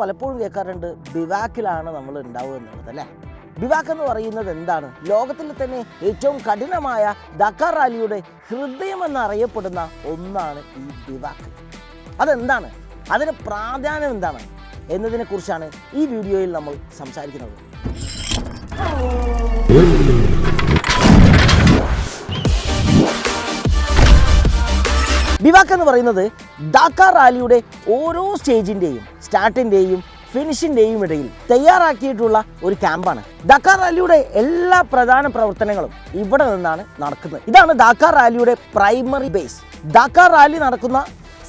പലപ്പോഴും കേൾക്കാറുണ്ട് ബിവാക്കിലാണ് നമ്മൾ ഉണ്ടാവുക എന്നുള്ളത് അല്ലേ. ബിവാക്ക് എന്ന് പറയുന്നത് എന്താണ്? ലോകത്തിൽ തന്നെ ഏറ്റവും കഠിനമായ ദക്കാർ റാലിയുടെ ഹൃദയമെന്നറിയപ്പെടുന്ന ഒന്നാണ് ഈ ബിവാക്ക്. അതെന്താണ്, അതിന് പ്രാധാന്യം എന്താണ് എന്നതിനെക്കുറിച്ചാണ് ഈ വീഡിയോയിൽ നമ്മൾ സംസാരിക്കുന്നത്. ബിവാക്ക് എന്ന് പറയുന്നത് ദക്കാർ റാലിയുടെ ഓരോ സ്റ്റേജിൻ്റെയും സ്റ്റാർട്ടിൻ്റെയും ഫിനിഷിൻ്റെയും ഇടയിൽ തയ്യാറാക്കിയിട്ടുള്ള ഒരു ക്യാമ്പാണ്. ദക്കാർ റാലിയുടെ എല്ലാ പ്രധാന പ്രവർത്തനങ്ങളും ഇവിടെ നിന്നാണ് നടക്കുന്നത്. ഇതാണ് ദക്കാർ റാലിയുടെ പ്രൈമറി ബേസ്. ദക്കാർ റാലി നടക്കുന്ന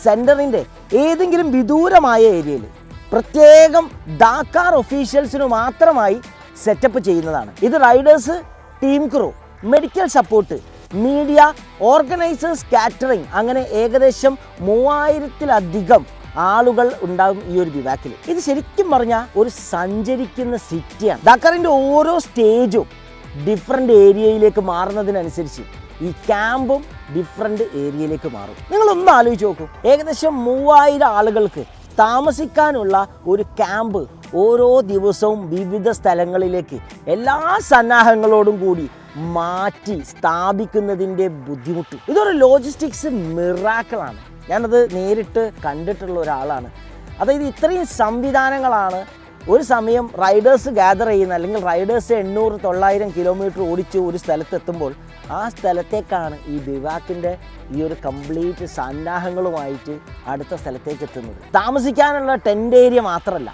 സെൻറ്ററിൻ്റെ ഏതെങ്കിലും വിദൂരമായ ഏരിയയിൽ പ്രത്യേകം ദക്കാർ ഒഫീഷ്യൽസിന് മാത്രമായി സെറ്റപ്പ് ചെയ്യുന്നതാണ്. ഇത് Riders, team crew, medical support, media, organisers, catering, അങ്ങനെ ഏകദേശം 3000-ലധികം ആളുകൾ ഉണ്ടാകും ഈ ഒരു ബിവാക്കിൽ. ഇത് ശരിക്കും പറഞ്ഞാൽ ഒരു സഞ്ചരിക്കുന്ന സിറ്റിയാണ്. ദക്കാറിൻ്റെ ഓരോ സ്റ്റേജും ഡിഫറെൻ്റ് ഏരിയയിലേക്ക് മാറുന്നതിനനുസരിച്ച് ഈ ക്യാമ്പും ഡിഫറെൻ്റ് ഏരിയയിലേക്ക് മാറും. നിങ്ങളൊന്ന് ആലോചിച്ച് നോക്കൂ, ഏകദേശം 3000 ആളുകൾക്ക് താമസിക്കാനുള്ള ഒരു ക്യാമ്പ് ഓരോ ദിവസവും വിവിധ സ്ഥലങ്ങളിലേക്ക് എല്ലാ സന്നാഹങ്ങളോടും കൂടി മാറ്റി സ്ഥാപിക്കുന്നതിൻ്റെ ബുദ്ധിമുട്ട്, ഇതൊരു ലോജിസ്റ്റിക്സ് മിറാക്കിളാണ്. ഞാനത് നേരിട്ട് കണ്ടിട്ടുള്ള ഒരാളാണ്. അതായത് ഇത്രയും സംവിധാനങ്ങളാണ് ഒരു സമയം റൈഡേഴ്സ് ഗ്യാദർ ചെയ്യുന്ന, അല്ലെങ്കിൽ റൈഡേഴ്സ് 800-900 കിലോമീറ്റർ ഓടിച്ച് ഒരു സ്ഥലത്തെത്തുമ്പോൾ ആ സ്ഥലത്തേക്കാണ് ഈ ബിവാക്കിൻ്റെ ഈ ഒരു കംപ്ലീറ്റ് സന്നാഹങ്ങളുമായിട്ട് അടുത്ത സ്ഥലത്തേക്ക് എത്തുന്നത്. താമസിക്കാനുള്ള ടെൻ്റ് ഏരിയ മാത്രമല്ല,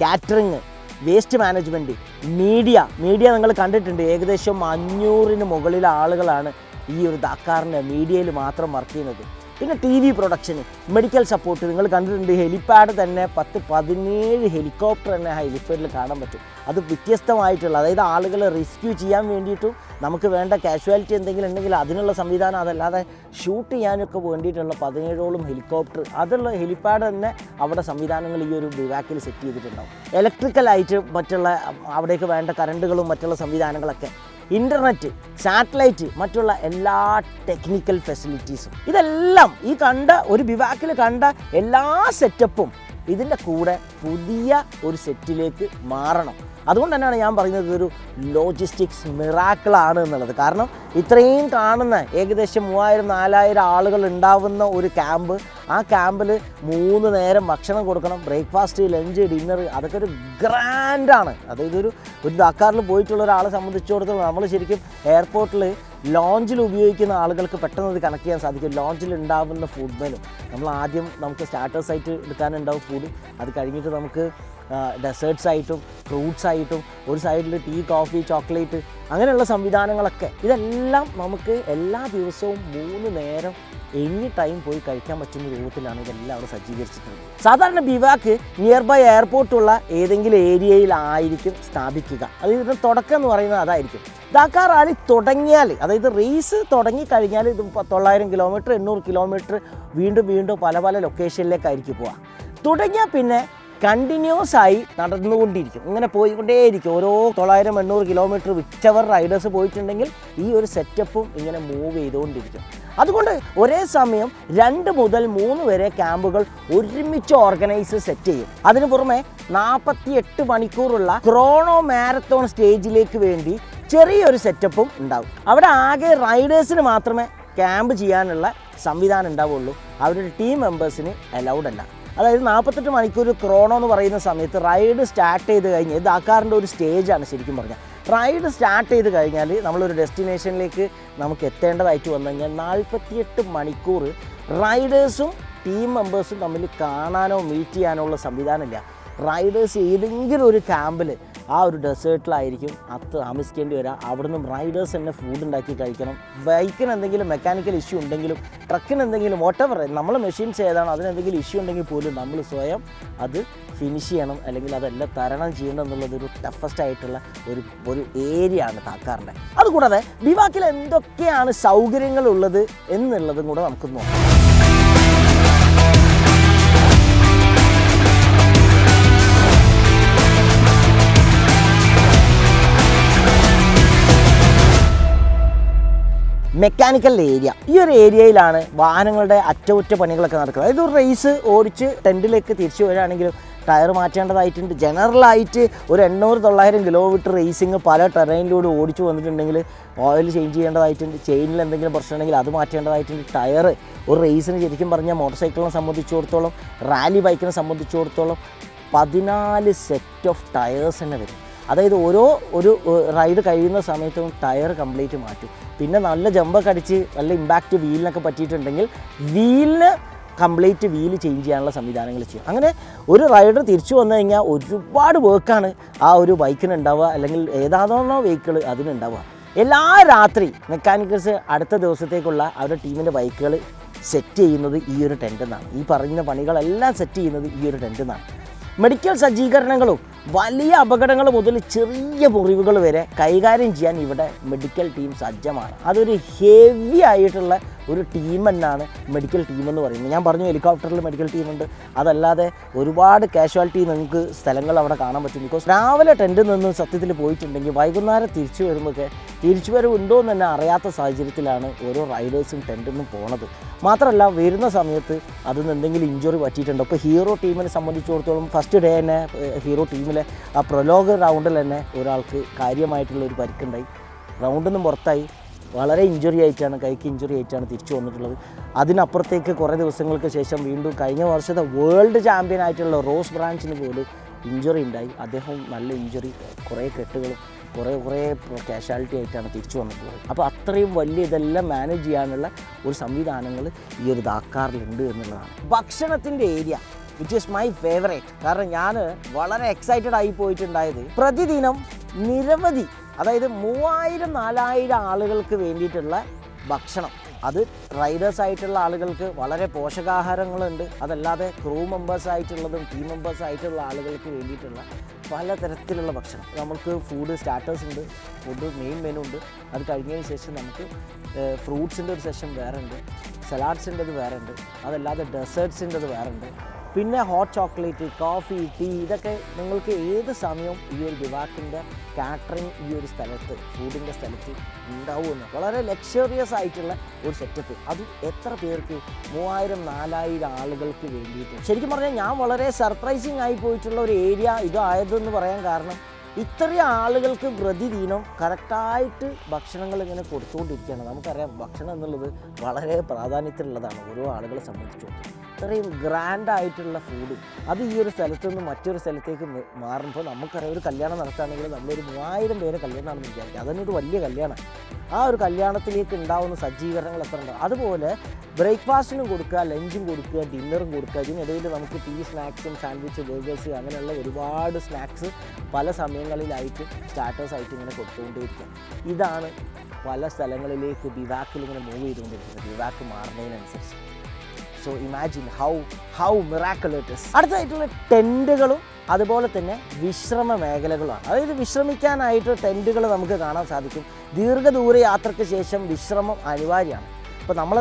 കാറ്ററിങ്, വേസ്റ്റ് മാനേജ്മെൻറ്റ്, മീഡിയ നിങ്ങൾ കണ്ടിട്ടുണ്ട്. ഏകദേശം 500-ന് മുകളിൽ ആളുകളാണ് ഈ ഒരു ദക്കാറിൻ്റെ മീഡിയയിൽ മാത്രം വർക്ക് ചെയ്യുന്നത്. പിന്നെ TV പ്രൊഡക്ഷന്, മെഡിക്കൽ സപ്പോർട്ട് നിങ്ങൾ കണ്ടിട്ടുണ്ട്. ഹെലിപ്പാഡ് തന്നെ 10-17 ഹെലികോപ്റ്റർ തന്നെ ഹെലിപ്പാഡിൽ കാണാൻ പറ്റും. അത് വ്യത്യസ്തമായിട്ടുള്ള, അതായത് ആളുകളെ റെസ്ക്യൂ ചെയ്യാൻ വേണ്ടിയിട്ടും നമുക്ക് വേണ്ട കാഷ്വാലിറ്റി എന്തെങ്കിലും ഉണ്ടെങ്കിൽ അതിനുള്ള സംവിധാനം, അതല്ലാതെ ഷൂട്ട് ചെയ്യാനൊക്കെ വേണ്ടിയിട്ടുള്ള 17ഓളം ഹെലികോപ്റ്റർ, അതുള്ള ഹെലിപ്പാഡ് തന്നെ അവിടെ സംവിധാനങ്ങൾ ഈ ഒരു ബിവാക്കിൽ സെറ്റ് ചെയ്തിട്ടുണ്ടാവും. ഇലക്ട്രിക്കലായിട്ട് മറ്റുള്ള അവിടേക്ക് വേണ്ട കറണ്ടുകളും മറ്റുള്ള സംവിധാനങ്ങളൊക്കെ, ഇൻ്റർനെറ്റ്, സാറ്റലൈറ്റ്, മറ്റുള്ള എല്ലാ ടെക്നിക്കൽ ഫെസിലിറ്റീസും, ഇതെല്ലാം ഈ കണ്ട ഒരു ബിവാക്കിൽ കണ്ട എല്ലാ സെറ്റപ്പും ഇതിൻ്റെ കൂടെ പുതിയ ഒരു സെറ്റിലേക്ക് മാറണം. അതുകൊണ്ട് തന്നെയാണ് ഞാൻ പറയുന്നത് ഇതൊരു ലോജിസ്റ്റിക്സ് മിറാക്കിളാണ് എന്നുള്ളത്. കാരണം ഇത്രയും കാണുന്ന ഏകദേശം 3000-4000 ആളുകൾ ഉണ്ടാവുന്ന ഒരു ക്യാമ്പ്, ആ ക്യാമ്പിൽ 3 നേരം ഭക്ഷണം കൊടുക്കണം, ബ്രേക്ക്ഫാസ്റ്റ്, ലഞ്ച്, ഡിന്നർ, അതൊക്കെ ഒരു ഗ്രാൻഡാണ്. അതായത് ഒരു ദക്കാറിൽ പോയിട്ടുള്ള ഒരാളെ സംബന്ധിച്ചിടത്തോളം നമ്മൾ ശരിക്കും എയർപോർട്ടിൽ ലോഞ്ചിൽ ഉപയോഗിക്കുന്ന ആളുകൾക്ക് പെട്ടെന്ന് അത് കണക്ട് ചെയ്യാൻ സാധിക്കും. ലോഞ്ചിൽ ഉണ്ടാവുന്ന ഫുഡ് മെനു നമുക്ക് സ്റ്റാർട്ടേഴ്സ് ആയിട്ട് എടുക്കാനുണ്ടാവും ഫുഡ്, അത് കഴിഞ്ഞിട്ട് നമുക്ക് ഡെസേർട്ട്സ് ആയിട്ടും ഫ്രൂട്ട്സ് ആയിട്ടും, ഒരു സൈഡിൽ ടീ, കോഫി, ചോക്ലേറ്റ്, അങ്ങനെയുള്ള സംവിധാനങ്ങളൊക്കെ, ഇതെല്ലാം നമുക്ക് എല്ലാ ദിവസവും 3 നേരം എനി ടൈം പോയി കഴിക്കാൻ പറ്റുന്ന രൂപത്തിലാണ് ഇതെല്ലാം അവിടെ സജ്ജീകരിച്ചിട്ടുള്ളത്. സാധാരണ ബിവാക്ക് നിയർ ബൈ എയർപോർട്ടുള്ള ഏതെങ്കിലും ഏരിയയിലായിരിക്കും സ്ഥാപിക്കുക. അത് ഇതിൻ്റെ തുടക്കം എന്ന് പറയുന്നത് അതായിരിക്കും. ദക്കാർ റാലി തുടങ്ങിയാൽ, അതായത് റേസ് തുടങ്ങിക്കഴിഞ്ഞാൽ ഇത് 900 കിലോമീറ്റർ, 800 കിലോമീറ്റർ വീണ്ടും പല ലൊക്കേഷനിലേക്കായിരിക്കും പോവുക. തുടങ്ങിയാൽ പിന്നെ കണ്ടിന്യൂസ് ആയി നടന്നുകൊണ്ടിരിക്കും, ഇങ്ങനെ പോയിക്കൊണ്ടേയിരിക്കും. ഓരോ 900-800 കിലോമീറ്റർ വിച്ചവർ റൈഡേഴ്സ് പോയിട്ടുണ്ടെങ്കിൽ ഈ ഒരു സെറ്റപ്പും ഇങ്ങനെ മൂവ് ചെയ്തുകൊണ്ടിരിക്കും. അതുകൊണ്ട് ഒരേ സമയം 2 മുതൽ 3 വരെ ക്യാമ്പുകൾ ഒരുമിച്ച് ഓർഗനൈസ് സെറ്റ് ചെയ്യും. അതിനു പുറമെ 48 മണിക്കൂറുള്ള ക്രോണോ മാരത്തോൺ സ്റ്റേജിലേക്ക് വേണ്ടി ചെറിയൊരു സെറ്റപ്പും ഉണ്ടാവും. അവിടെ ആകെ റൈഡേഴ്സിന് മാത്രമേ ക്യാമ്പ് ചെയ്യാനുള്ള സംവിധാനം ഉണ്ടാവുള്ളൂ, അവരുടെ ടീം മെമ്പേഴ്സിന് അലൗഡ് അല്ല. അതായത് 48 മണിക്കൂർ ക്രോണോ എന്ന് പറയുന്ന സമയത്ത് റൈഡ് സ്റ്റാർട്ട് ചെയ്ത് കഴിഞ്ഞാൽ, ഇത് ദക്കാറിൻ്റെ ഒരു സ്റ്റേജാണ് ശരിക്കും പറഞ്ഞാൽ. റൈഡ് സ്റ്റാർട്ട് ചെയ്ത് കഴിഞ്ഞാൽ നമ്മളൊരു ഡെസ്റ്റിനേഷനിലേക്ക് നമുക്ക് എത്തേണ്ടതായിട്ട് വന്നു കഴിഞ്ഞാൽ 48 മണിക്കൂർ റൈഡേഴ്സും ടീം മെമ്പേഴ്സും തമ്മിൽ കാണാനോ മീറ്റ് ചെയ്യാനോ ഉള്ള സംവിധാനമില്ല. റൈഡേഴ്സ് ഏതെങ്കിലും ഒരു ക്യാമ്പിൽ ആ ഒരു ഡെസേർട്ടിലായിരിക്കും താമസിക്കേണ്ടി വരിക. അവിടെ നിന്നും റൈഡേഴ്സ് തന്നെ ഫുഡ് ഉണ്ടാക്കി കഴിക്കണം. ബൈക്കിന് എന്തെങ്കിലും മെക്കാനിക്കൽ ഇഷ്യൂ ഉണ്ടെങ്കിലും, ട്രക്കിന് എന്തെങ്കിലും, വോട്ടെവർ നമ്മൾ മെഷീൻസ് ഏതാണ്, അതിനെന്തെങ്കിലും ഇഷ്യൂ ഉണ്ടെങ്കിൽ പോലും നമ്മൾ സ്വയം അത് ഫിനിഷ് ചെയ്യണം, അല്ലെങ്കിൽ അതെല്ലാം തരണം ചെയ്യണം എന്നുള്ളതൊരു ടഫസ്റ്റ് ആയിട്ടുള്ള ഒരു ഏരിയ ആണ് ദക്കാറിൻ്റെ. അതുകൂടാതെ ബിവാക്കിൽ എന്തൊക്കെയാണ് സൗകര്യങ്ങളുള്ളത് എന്നുള്ളതും കൂടെ നമുക്ക് നോക്കാം. മെക്കാനിക്കൽ ഏരിയ, ഈ ഒരു ഏരിയയിലാണ് വാഹനങ്ങളുടെ അറ്റകുറ്റപ്പണികളൊക്കെ നടക്കുന്നത്. അതായത് ഒരു റേസ് ഓടിച്ച് ടെൻറ്റിലേക്ക് തിരിച്ചു വരികയാണെങ്കിലും ടയർ മാറ്റേണ്ടതായിട്ടുണ്ട്. ജനറലായിട്ട് ഒരു 800-900 കിലോമീറ്റർ റേസിങ് പല ടെറൈനിലൂടെ ഓടിച്ചു വന്നിട്ടുണ്ടെങ്കിൽ ഓയിൽ ചേഞ്ച് ചെയ്യേണ്ടതായിട്ടുണ്ട്. ചെയിനിൽ എന്തെങ്കിലും പ്രശ്നമുണ്ടെങ്കിൽ അത് മാറ്റേണ്ടതായിട്ടുണ്ട്. ടയർ ഒരു റേസിന് ശരിക്കും പറഞ്ഞാൽ മോട്ടോർ സൈക്കിളിനെ സംബന്ധിച്ചിടത്തോളം, റാലി ബൈക്കിനെ സംബന്ധിച്ചിടത്തോളം 14 സെറ്റ് ഓഫ് ടയേഴ്സ് തന്നെ വരും. അതായത് ഒരു റൈഡ് കഴിയുന്ന സമയത്തും ടയർ കംപ്ലീറ്റ് മാറ്റും. പിന്നെ നല്ല ജമ്പൊക്കെ അടിച്ച് നല്ല ഇമ്പാക്റ്റ് വീലിനൊക്കെ പറ്റിയിട്ടുണ്ടെങ്കിൽ വീലിന് കംപ്ലീറ്റ് വീല് ചേഞ്ച് ചെയ്യാനുള്ള സംവിധാനങ്ങൾ ചെയ്യും. അങ്ങനെ ഒരു റൈഡർ തിരിച്ചു വന്നു കഴിഞ്ഞാൽ ഒരുപാട് വർക്കാണ് ആ ഒരു ബൈക്കിന് ഉണ്ടാവുക, അല്ലെങ്കിൽ ഏതാണോ വെഹിക്കിൾ അതിനുണ്ടാവുക. എല്ലാ രാത്രി മെക്കാനിക്കൽസ് അടുത്ത ദിവസത്തേക്കുള്ള അവരുടെ ടീമിൻ്റെ ബൈക്കുകൾ സെറ്റ് ചെയ്യുന്നത് ഈ ഒരു ടെൻറ്റിൽ നിന്നാണ്. ഈ പറയുന്ന പണികളെല്ലാം സെറ്റ് ചെയ്യുന്നത് ഈ ഒരു ടെൻറ്റിൽ നിന്നാണ്. മെഡിക്കൽ സജ്ജീകരണങ്ങളും വലിയ അപകടങ്ങൾ മുതൽ ചെറിയ മുറിവുകൾ വരെ കൈകാര്യം ചെയ്യാൻ ഇവിടെ മെഡിക്കൽ ടീം സജ്ജമാണ്. അതൊരു ഹെവി ആയിട്ടുള്ള ഒരു ടീം തന്നെയാണ് മെഡിക്കൽ ടീം എന്ന് പറയുന്നത്. ഞാൻ പറഞ്ഞു ഹെലികോപ്റ്ററിൽ മെഡിക്കൽ ടീമുണ്ട്. അതല്ലാതെ ഒരുപാട് കാഷ്വാലിറ്റി നിങ്ങൾക്ക് സ്ഥലങ്ങൾ അവിടെ കാണാൻ പറ്റും. ബിക്കോസ് രാവിലെ ടെൻറ്റിൽ നിന്ന് സത്യത്തിൽ പോയിട്ടുണ്ടെങ്കിൽ വൈകുന്നേരം തിരിച്ചു വരുമ്പോഴൊക്കെ തിരിച്ചുവരവുണ്ടോ എന്ന് തന്നെ അറിയാത്ത സാഹചര്യത്തിലാണ് ഓരോ റൈഡേഴ്സും ടെൻറ്റിൽ നിന്ന് പോണത്. മാത്രമല്ല വരുന്ന സമയത്ത് അതിന് എന്തെങ്കിലും ഇഞ്ചുറി പറ്റിയിട്ടുണ്ടോ. ഇപ്പോൾ ഹീറോ ടീമിനെ സംബന്ധിച്ചിടത്തോളം ഫസ്റ്റ് ഡേ തന്നെ ഹീറോ ടീമിലെ ആ പ്രൊലോഗ് റൗണ്ടിൽ തന്നെ ഒരാൾക്ക് കാര്യമായിട്ടുള്ള ഒരു പരിക്കുണ്ടായി. റൗണ്ടിൽ നിന്നും പുറത്തായി. വളരെ ഇഞ്ചുറി ആയിട്ടാണ്, കൈക്ക് ഇഞ്ചുറി ആയിട്ടാണ് തിരിച്ചു വന്നിട്ടുള്ളത്. അതിനപ്പുറത്തേക്ക് കുറേ ദിവസങ്ങൾക്ക് ശേഷം വീണ്ടും കഴിഞ്ഞ വർഷത്തെ വേൾഡ് ചാമ്പ്യൻ ആയിട്ടുള്ള റോസ് ബ്രാഞ്ചിന് പോലും ഇഞ്ചുറി ഉണ്ടായി. അദ്ദേഹം നല്ല ഇഞ്ചുറി, കുറേ കെട്ടുകളും കുറേ കാഷ്വാലിറ്റി ആയിട്ടാണ് തിരിച്ചു വന്നിട്ടുള്ളത്. അപ്പോൾ അത്രയും വലിയ ഇതെല്ലാം മാനേജ് ചെയ്യാനുള്ള ഒരു സംവിധാനങ്ങൾ ഈ ഒരു ദാക്കാറിലുണ്ട് എന്നുള്ളതാണ്. ഭക്ഷണത്തിൻ്റെ area which is my favourite. കാരണം ഞാൻ വളരെ എക്സൈറ്റഡ് ആയി പോയിട്ടുണ്ടായത് പ്രതിദിനം നിരവധി, അതായത് 3000-4000 ആളുകൾക്ക് വേണ്ടിയിട്ടുള്ള ഭക്ഷണം. അത് റൈഡേഴ്സ് ആയിട്ടുള്ള ആളുകൾക്ക് വളരെ പോഷകാഹാരങ്ങളുണ്ട്. അതല്ലാതെ ക്രൂ മെമ്പേഴ്സ് ആയിട്ടുള്ളതും ടീം മെമ്പേഴ്സ് ആയിട്ടുള്ള ആളുകൾക്ക് വേണ്ടിയിട്ടുള്ള പലതരത്തിലുള്ള ഭക്ഷണം. നമുക്ക് ഫുഡ് സ്റ്റാർട്ടേഴ്സ് ഉണ്ട്, ഫുഡ് മെയിൻ മെനു ഉണ്ട്. അത് കഴിഞ്ഞതിന് ശേഷം നമുക്ക് ഫ്രൂട്ട്സിൻ്റെ ഒരു സെഷൻ വേറെ ഉണ്ട്, സലാഡ്സിൻ്റെത് വേറെ ഉണ്ട്, അതല്ലാതെ ഡെസേർട്ട്സിൻ്റെത് വേറെ ഉണ്ട്. പിന്നെ ഹോട്ട് ചോക്ലേറ്റ്, കോഫി, ടീ, ഇതൊക്കെ നിങ്ങൾക്ക് ഏത് സമയവും ഈ ഒരു വിവാക്കിൻ്റെ കാറ്ററിങ് ഈ ഒരു സ്ഥലത്ത്, ഫുഡിൻ്റെ സ്ഥലത്ത് ഉണ്ടാവുമെന്ന്. വളരെ ലക്ഷറിയസ് ആയിട്ടുള്ള ഒരു സെറ്റപ്പ്. അത് എത്ര പേർക്ക്? 3000-4000 ആളുകൾക്ക് വേണ്ടിയിട്ട്. ശരിക്കും പറഞ്ഞാൽ ഞാൻ വളരെ സർപ്രൈസിങ് ആയി പോയിട്ടുള്ള ഒരു ഏരിയ ഇതായതെന്ന് പറയാൻ കാരണം ഇത്രയും ആളുകൾക്ക് പ്രതിദിനം കറക്റ്റായിട്ട് ഭക്ഷണങ്ങൾ ഇങ്ങനെ കൊടുത്തുകൊണ്ടിരിക്കുകയാണ്. നമുക്കറിയാം ഭക്ഷണം എന്നുള്ളത് വളരെ പ്രാധാന്യത്തിലുള്ളതാണ് ഓരോ ആളുകളെ സംബന്ധിച്ചിടത്തോളം. ഇത്രയും ഗ്രാൻഡായിട്ടുള്ള ഫുഡ് അത് ഈ ഒരു സ്ഥലത്ത് നിന്ന് മറ്റൊരു സ്ഥലത്തേക്ക് മാറുമ്പോൾ നമുക്കറിയാം ഒരു കല്യാണം നടത്തുകയാണെങ്കിൽ നമ്മളൊരു 3000 പേരെ കല്യാണമാണെന്ന് വിചാരിക്കുക. അതൊരു വലിയ കല്യാണം. ആ ഒരു കല്യാണത്തിലേക്ക് ഉണ്ടാകുന്ന സജ്ജീകരണങ്ങൾ എത്ര ഉണ്ടാവും. അതുപോലെ ബ്രേക്ക്ഫാസ്റ്റിനും കൊടുക്കുക, ലഞ്ചും കൊടുക്കുക, ഡിന്നറും കൊടുക്കുക. ഇതിനിടയിൽ നമുക്ക് ടീ, സ്നാക്സും, സാൻഡ്വിച്ച്, ബർഗേഴ്സ് അങ്ങനെയുള്ള ഒരുപാട് സ്നാക്സ് പല സമയങ്ങളിലായിട്ട് സ്റ്റാർട്ടേഴ്സായിട്ട് ഇങ്ങനെ കൊടുത്തുകൊണ്ടേയിരിക്കുക. ഇതാണ് പല സ്ഥലങ്ങളിലേക്ക് ബിവാക്കിൽ ഇങ്ങനെ മൂവ് ചെയ്തുകൊണ്ടിരിക്കുന്നത്, ബിവാക്ക് മാറുന്നതിനനുസരിച്ച്. So imagine how miracle it is. അടുത്തതായിട്ടുള്ള ടെൻറ്റുകളും അതുപോലെ തന്നെ വിശ്രമ മേഖലകളാണ്. അതായത് വിശ്രമിക്കാനായിട്ട് ടെൻറ്റുകൾ നമുക്ക് കാണാൻ സാധിക്കും. ദീർഘദൂര യാത്രയ്ക്ക് ശേഷം വിശ്രമം അനിവാര്യമാണ്. ഇപ്പോൾ നമ്മൾ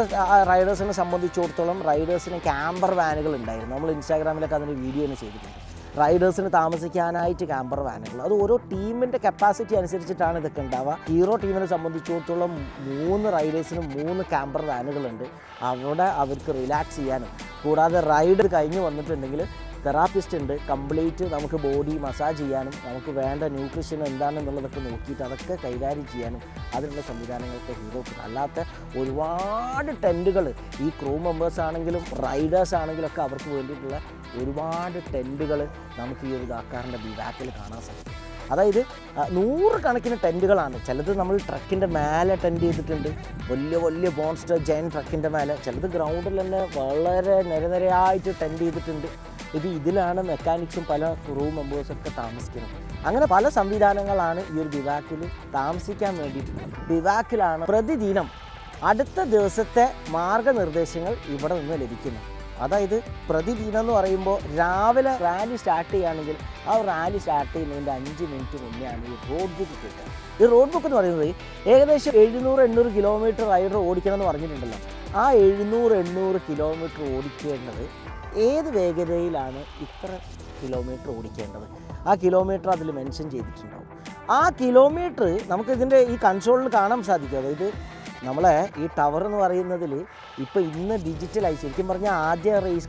റൈഡേഴ്സിനെ സംബന്ധിച്ചിടത്തോളം റൈഡേഴ്സിന് ക്യാമ്പർ വാനുകൾ ഉണ്ടായിരുന്നു. നമ്മൾ ഇൻസ്റ്റാഗ്രാമിലൊക്കെ അതിൻ്റെ വീഡിയോ തന്നെ ചെയ്തിട്ടുണ്ട്. റൈഡേഴ്സിന് താമസിക്കാനായിട്ട് ക്യാമ്പർ വാനുകൾ. അത് ഓരോ ടീമിൻ്റെ കപ്പാസിറ്റി അനുസരിച്ചിട്ടാണ് ഇതൊക്കെ ഉണ്ടാവുക. ഹീറോ ടീമിനെ സംബന്ധിച്ചിടത്തോളം 3 റൈഡേഴ്സിന് 3 ക്യാമ്പർ വാനുകളുണ്ട്. അവിടെ അവർക്ക് റിലാക്സ് ചെയ്യാനും, കൂടാതെ റൈഡ് കഴിഞ്ഞ് വന്നിട്ടുണ്ടെങ്കിൽ തെറാപ്പിസ്റ്റ് ഉണ്ട്. കംപ്ലീറ്റ് നമുക്ക് ബോഡി മസാജ് ചെയ്യാനും നമുക്ക് വേണ്ട ന്യൂട്രീഷൻ എന്താണെന്നുള്ളതൊക്കെ നോക്കിയിട്ട് അതൊക്കെ കൈകാര്യം ചെയ്യാനും അതിനുള്ള സംവിധാനങ്ങളൊക്കെ ഹീറോക്ക്. അല്ലാത്ത ഒരുപാട് ടെൻറ്റുകൾ ഈ ക്രൂ മെമ്പേഴ്സ് ആണെങ്കിലും റൈഡേഴ്സ് ആണെങ്കിലും ഒക്കെ അവർക്ക് വേണ്ടിയിട്ടുള്ള ഒരുപാട് ടെൻറ്റുകൾ നമുക്ക് ഈ ഒരു ദാക്കാറിൻ്റെ ബിവാക്കിൽ കാണാൻ സാധിക്കും. അതായത് 100 കണക്കിന് ടെൻറ്റുകളാണ്. ചിലത് നമ്മൾ ട്രക്കിൻ്റെ മേലെ ടെൻറ്റ് ചെയ്തിട്ടുണ്ട്, വലിയ മോൺസ്റ്റർ ജയൻ ട്രക്കിൻ്റെ മേലെ. ചിലത് ഗ്രൗണ്ടിൽ തന്നെ വളരെ നിരനിരയായിട്ട് ടെൻറ്റ് ചെയ്തിട്ടുണ്ട്. ഇതിലാണ് മെക്കാനിക്സും പല ക്രൂ മെമ്പേഴ്സൊക്കെ താമസിക്കുന്നത്. അങ്ങനെ പല സംവിധാനങ്ങളാണ് ഈ ഒരു ബിവാക്കിൽ താമസിക്കാൻ വേണ്ടിയിട്ടുള്ളത്. ബിവാക്കിലാണ് പ്രതിദിനം അടുത്ത ദിവസത്തെ മാർഗനിർദ്ദേശങ്ങൾ ഇവിടെ നിന്ന് ലഭിക്കുന്നത്. അതായത് പ്രതിദിനം എന്ന് പറയുമ്പോൾ രാവിലെ റാലി സ്റ്റാർട്ട് ചെയ്യുകയാണെങ്കിൽ ആ റാലി സ്റ്റാർട്ട് ചെയ്യുന്നതിൻ്റെ 5 മിനിറ്റ് മുന്നെയാണ് ഈ റോഡ് ബുക്ക് കിട്ടുക. ഈ റോഡ് ബുക്ക് എന്ന് പറയുന്നത് ഏകദേശം 700-800 കിലോമീറ്റർ റൈഡർ ഓടിക്കണം എന്ന് പറഞ്ഞിട്ടുണ്ടല്ലോ. ആ 700-800 കിലോമീറ്റർ ഓടിക്കേണ്ടത് ഏത് വേഗതയിലാണ് ഇത്ര കിലോമീറ്റർ ഓടിക്കേണ്ടത്, ആ കിലോമീറ്റർ അതിൽ മെൻഷൻ ചെയ്തിട്ടുണ്ടാവും. ആ കിലോമീറ്റർ നമുക്കിതിൻ്റെ ഈ കൺസോളിൽ കാണാൻ സാധിക്കും. അതായത് നമ്മളെ ഈ ടവർ എന്ന് പറയുന്നതിൽ ഇപ്പോൾ ഇന്ന് ഡിജിറ്റലായി ശരിക്കും പറഞ്ഞാൽ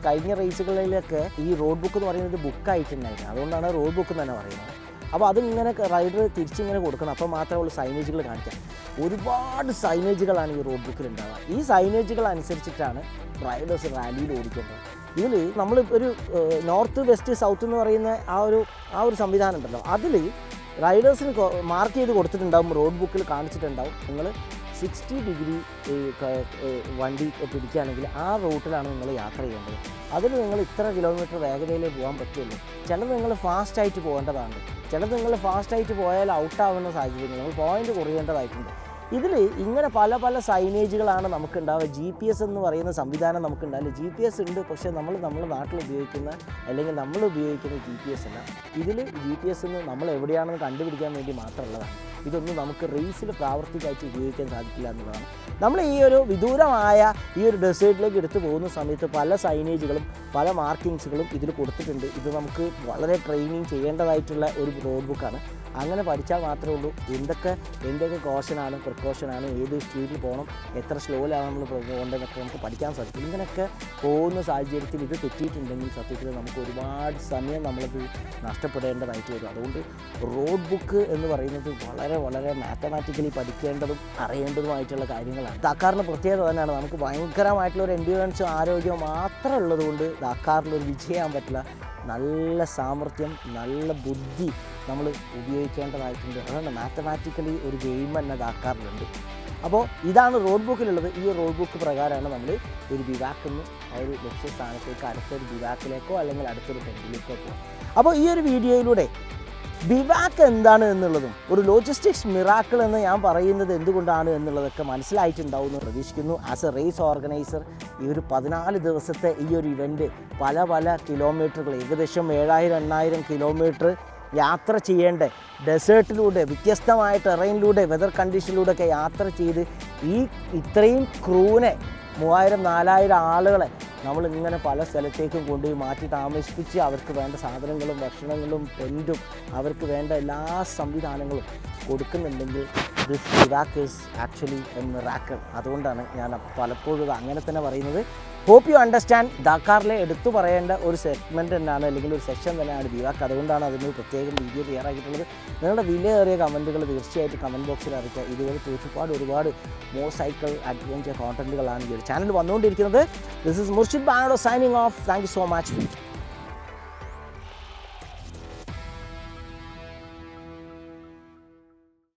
കഴിഞ്ഞ റേസുകളിലൊക്കെ ഈ റോഡ് ബുക്ക് എന്ന് പറയുന്നത് ബുക്കായിട്ടുണ്ടായിരുന്നു. അതുകൊണ്ടാണ് റോഡ് ബുക്ക് എന്ന് തന്നെ പറയുന്നത്. അപ്പോൾ അതിങ്ങനെ റൈഡർ തിരിച്ചിങ്ങനെ കൊടുക്കണം, അപ്പോൾ മാത്രമേ ഉള്ളൂ സൈനേജുകൾ കാണിക്കാം. ഒരുപാട് സൈനേജുകളാണ് ഈ റോഡ് ബുക്കിൽ ഉണ്ടാവുക. ഈ സൈനേജുകൾ അനുസരിച്ചിട്ടാണ് റൈഡേഴ്സ് റാലിയിൽ ഓടിക്കേണ്ടത്. ഇതിൽ നമ്മൾ ഒരു നോർത്ത് വെസ്റ്റ് സൗത്ത് എന്ന് പറയുന്ന ആ ഒരു സംവിധാനം ഉണ്ടല്ലോ, അതിൽ റൈഡേഴ്സിന് മാർക്ക് ചെയ്ത് കൊടുത്തിട്ടുണ്ടാവും, റോഡ് ബുക്കിൽ കാണിച്ചിട്ടുണ്ടാവും. നിങ്ങൾ 60 ഡിഗ്രി വണ്ടി പിടിക്കുകയാണെങ്കിൽ ആ റൂട്ടിലാണ് നിങ്ങൾ യാത്ര ചെയ്യേണ്ടത്. അതിൽ നിങ്ങൾ ഇത്ര കിലോമീറ്റർ വേഗതയിലേ പോകാൻ പറ്റുള്ളൂ. ചിലത് നിങ്ങൾ ഫാസ്റ്റായിട്ട് പോകേണ്ടതാണ്, ചിലത് നിങ്ങൾ ഫാസ്റ്റായിട്ട് പോയാൽ ഔട്ടാവുന്ന സാഹചര്യങ്ങൾ, നമ്മൾ പോയിൻ്റ് കുറയേണ്ടതായിട്ടുണ്ട്. ഇതിൽ ഇങ്ങനെ പല പല സൈനേജുകളാണ് നമുക്കുണ്ടാവുക. GPS എന്ന് പറയുന്ന സംവിധാനം നമുക്കുണ്ടാവില്ല. GPS ഉണ്ട്, പക്ഷേ നമ്മുടെ നാട്ടിൽ ഉപയോഗിക്കുന്ന അല്ലെങ്കിൽ നമ്മൾ ഉപയോഗിക്കുന്ന GPS അല്ല. ഇതിൽ GPS നമ്മൾ എവിടെയാണെന്ന് കണ്ടുപിടിക്കാൻ വേണ്ടി മാത്രമുള്ളതാണ്. ഇതൊന്നും നമുക്ക് റേസിൽ പ്രാവർത്തികമായിട്ട് ഉപയോഗിക്കാൻ സാധിക്കില്ല എന്നുള്ളതാണ്. നമ്മൾ ഈ ഒരു വിദൂരമായ ഈ ഒരു ഡെസേർട്ടിലേക്ക് എടുത്തു പോകുന്ന സമയത്ത് പല സൈനേജുകളും പല മാർക്കിങ്സുകളും ഇതിൽ കൊടുത്തിട്ടുണ്ട്. ഇത് നമുക്ക് വളരെ ട്രെയിനിങ് ചെയ്യേണ്ടതായിട്ടുള്ള ഒരു റോഡ് ബുക്കാണ്. അങ്ങനെ പഠിച്ചാൽ മാത്രമേ ഉള്ളൂ എന്തൊക്കെ കോഷനാണ്, പ്രിക്കോഷനാണ്, ഏത് സ്പീഡിൽ പോകണം, എത്ര സ്ലോയിലാണ് നമ്മൾ പോകേണ്ടതെന്നൊക്കെ നമുക്ക് പഠിക്കാൻ സാധിക്കും. ഇങ്ങനെയൊക്കെ പോകുന്ന സാഹചര്യത്തിൽ ഇത് തെറ്റിയിട്ടുണ്ടെങ്കിൽ സത്യത്തിൽ നമുക്ക് ഒരുപാട് സമയം നമ്മളത് നഷ്ടപ്പെടേണ്ടതായിട്ട് വരും. അതുകൊണ്ട് റോഡ് ബുക്ക് എന്ന് പറയുന്നത് വളരെ വളരെ മാത്തമാറ്റിക്കലി പഠിക്കേണ്ടതും അറിയേണ്ടതുമായിട്ടുള്ള കാര്യങ്ങളാണ്. ദാക്കാറിന് പ്രത്യേകത തന്നെയാണ്. നമുക്ക് ഭയങ്കരമായിട്ടുള്ള ഒരു എൻഡ്യൂറൻസും ആരോഗ്യവും മാത്രം ഉള്ളതുകൊണ്ട് ദാക്കാറിൽ ഒരു വിജയിക്കാൻ പറ്റില്ല. നല്ല സാമർഥ്യം, നല്ല ബുദ്ധി നമ്മൾ ഉപയോഗിക്കേണ്ടതായിട്ടുണ്ട്. അതുകൊണ്ട് മാത്തമാറ്റിക്കലി ഒരു ഗെയിം തന്നെ ദാക്കാറിലുണ്ട്. അപ്പോൾ ഇതാണ് റോഡ് ബുക്കിലുള്ളത്. ഈ റോഡ് ബുക്ക് പ്രകാരമാണ് നമ്മൾ ഒരു ബിവാക്കിൽ നിന്ന് ആ ഒരു ലക്ഷ്യസ്ഥാനത്തേക്ക് അടുത്തൊരു ബിവാക്കിലേക്കോ അല്ലെങ്കിൽ അടുത്തൊരു ടെൻറ്റിലേക്കോ പോകും. അപ്പോൾ ഈ ഒരു വീഡിയോയിലൂടെ ബിവാക്ക് എന്താണ് എന്നുള്ളതും ഒരു ലോജിസ്റ്റിക്സ് മിറാക്കിൾ എന്ന് ഞാൻ പറയുന്നത് എന്തുകൊണ്ടാണ് എന്നുള്ളതൊക്കെ മനസ്സിലായിട്ടുണ്ടാവും എന്ന് പ്രതീക്ഷിക്കുന്നു. ആസ് എ റേസ് ഓർഗനൈസർ ഈ ഒരു 14 ദിവസത്തെ ഈ ഒരു ഇവൻറ്റ് പല പല കിലോമീറ്ററുകൾ, ഏകദേശം 7000-8000 കിലോമീറ്റർ യാത്ര ചെയ്യേണ്ട ഡെസേർട്ടിലൂടെ, വ്യത്യസ്തമായ ടെറൈനിലൂടെ, വെതർ കണ്ടീഷനിലൂടെയൊക്കെ യാത്ര ചെയ്ത് ഇത്രയും ക്രൂവിനെ 3000-4000 ആളുകളെ നമ്മളിങ്ങനെ പല സ്ഥലത്തേക്കും കൊണ്ടുപോയി മാറ്റി താമസിപ്പിച്ച് അവർക്ക് വേണ്ട സാധനങ്ങളും ഭക്ഷണങ്ങളും ടെൻറ്റും അവർക്ക് വേണ്ട എല്ലാ സംവിധാനങ്ങളും കൊടുക്കുന്നുണ്ടെങ്കിൽ this bivouac is actually a miracle. അതുകൊണ്ടാണ് ഞാൻ പലപ്പോഴും അങ്ങനെ തന്നെ പറയുന്നത്. Hope you understand. ദാക്കാറിലെ എടുത്തു പറയേണ്ട ഒരു സെഗ്മെൻറ്റ് തന്നെയാണ്, അല്ലെങ്കിൽ ഒരു സെക്ഷൻ തന്നെയാണ് ബിവാക്ക്. അതുകൊണ്ടാണ് അതിന് പ്രത്യേകം വീഡിയോ തയ്യാറാക്കിയിട്ടുള്ളത്. നിങ്ങളുടെ വിലയേറിയ കമൻറ്റുകൾ തീർച്ചയായിട്ടും കമൻറ്റ് ബോക്സിൽ അറിയിക്കുക. ഇതുപോലെ ഒരുപാട് മോട്ടോർ അഡ്വഞ്ചർ കോണ്ടൻറ്റുകളാണ് ഈ ഒരു ചാനൽ വന്നുകൊണ്ടിരിക്കുന്നത്. This is Murshid Banod signing off. Thank you so much.